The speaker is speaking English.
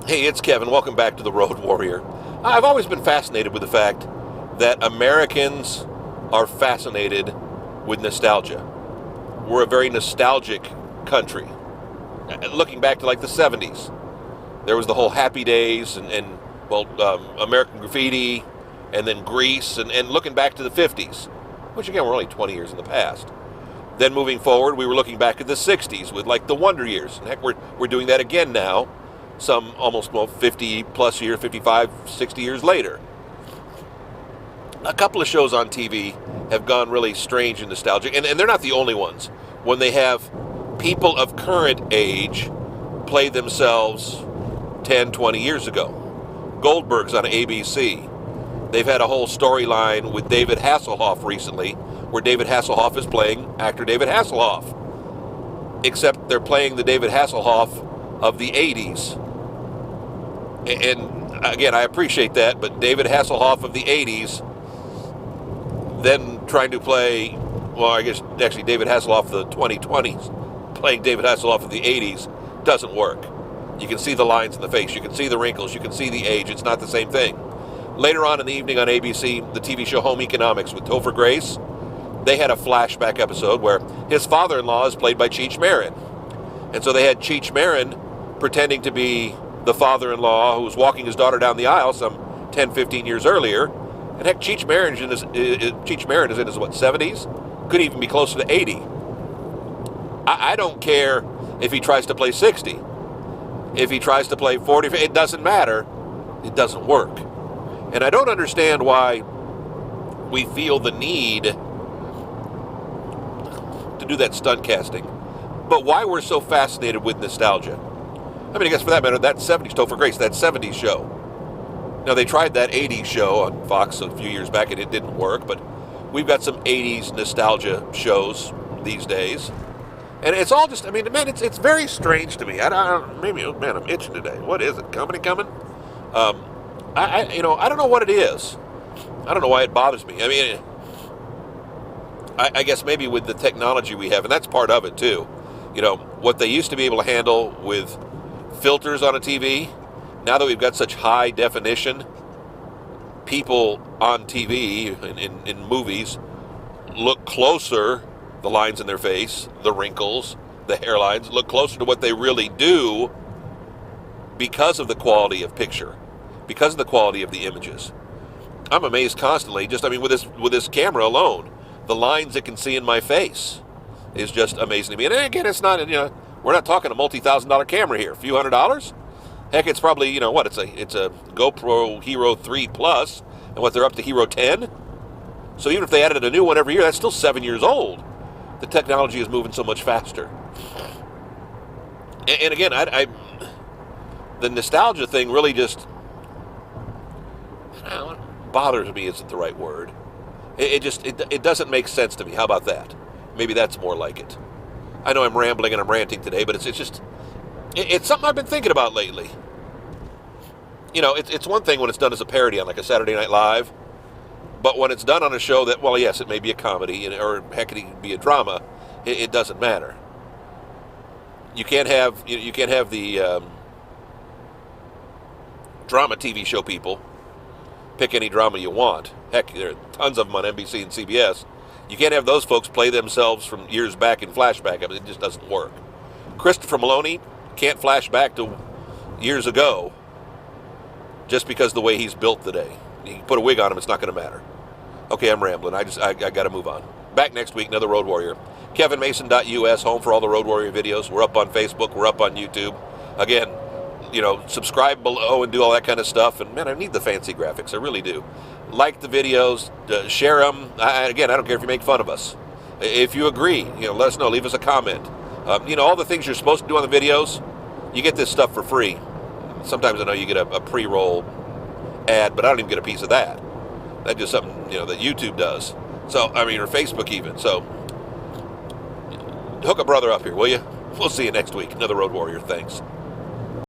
Hey, it's Kevin. Welcome back to the Road Warrior. I've always been fascinated with the fact that Americans are fascinated with nostalgia. We're a very nostalgic country. Looking back to like the 70s, there was the whole Happy Days American Graffiti, and then Grease, and looking back to the 50s, which again, we're only 20 years in the past. Then moving forward, we were looking back at the 60s with like the Wonder Years. And heck, we're doing that again now, some almost 50 plus years, 55, 60 years later. A couple of shows on TV have gone really strange and nostalgic, and they're not the only ones. When they have people of current age play themselves 10, 20 years ago. Goldberg's on ABC. They've had a whole storyline with David Hasselhoff recently, where David Hasselhoff is playing actor David Hasselhoff. Except they're playing the David Hasselhoff of the 80s. And again, I appreciate that, but David Hasselhoff of the 80s, then trying to play, well, I guess actually David Hasselhoff of the 2020s, playing David Hasselhoff of the 80s, doesn't work. You can see the lines in the face, you can see the wrinkles, you can see the age. It's not the same thing. Later on in the evening on ABC, the TV show Home Economics with Topher Grace, they had a flashback episode where his father-in-law is played by Cheech Marin. And so they had Cheech Marin pretending to be the father-in-law who was walking his daughter down the aisle some 10, 15 years earlier. And heck, Cheech Marin is in his, 70s? Could even be closer to 80. I don't care if he tries to play 60. If he tries to play 40, it doesn't matter. It doesn't work. And I don't understand why we feel the need to do that stunt casting, but why we're so fascinated with nostalgia. I mean, I guess for that matter, that 70s, Topher Grace, that 70s show. Now, they tried that 80s show on Fox a few years back, and it didn't work, but we've got some 80s nostalgia shows these days. And it's all just, I mean, man, it's very strange to me. I'm itching today. What is it? Coming? I don't know what it is. I don't know why it bothers me. I mean, I guess maybe with the technology we have, and that's part of it too. You know, what they used to be able to handle with filters on a TV, now that we've got such high definition, people on TV, in movies, look closer, the lines in their face, the wrinkles, the hairlines, look closer to what they really do because of the quality of picture, because of the quality of the images. I'm amazed constantly, with this camera alone, the lines it can see in my face is just amazing to me. And again, it's not, we're not talking a multi-$1,000 camera here, a few $100s. Heck, it's probably, it's a GoPro Hero 3 Plus, and what, they're up to Hero 10? So even if they added a new one every year, that's still 7 years old. The technology is moving so much faster. And again, the nostalgia thing really just bothers me isn't the right word. It doesn't make sense to me. How about that? Maybe that's more like it. I know I'm rambling and I'm ranting today, but it's something I've been thinking about lately. It's one thing when it's done as a parody on like a Saturday Night Live, but when it's done on a show that, well, yes, it may be a comedy, or heck, it can be a drama, it doesn't matter. You can't have the drama TV show people pick any drama you want. Heck, there are tons of them on NBC and CBS. You can't have those folks play themselves from years back in flashback. I mean, it just doesn't work. Christopher Maloney can't flash back to years ago just because of the way he's built today. You can put a wig on him, it's not going to matter. Okay, I'm rambling. I got to move on. Back next week, another Road Warrior. KevinMason.us, home for all the Road Warrior videos. We're up on Facebook. We're up on YouTube. Again, subscribe below and do all that kind of stuff. And man, I need the fancy graphics. I really do. Like the videos, share them. Again, I don't care if you make fun of us. If you agree, let us know. Leave us a comment. All the things you're supposed to do on the videos, you get this stuff for free. Sometimes I know you get a pre-roll ad, but I don't even get a piece of that. That's just something, that YouTube does. So, or Facebook even. So, hook a brother up here, will you? We'll see you next week. Another Road Warrior. Thanks.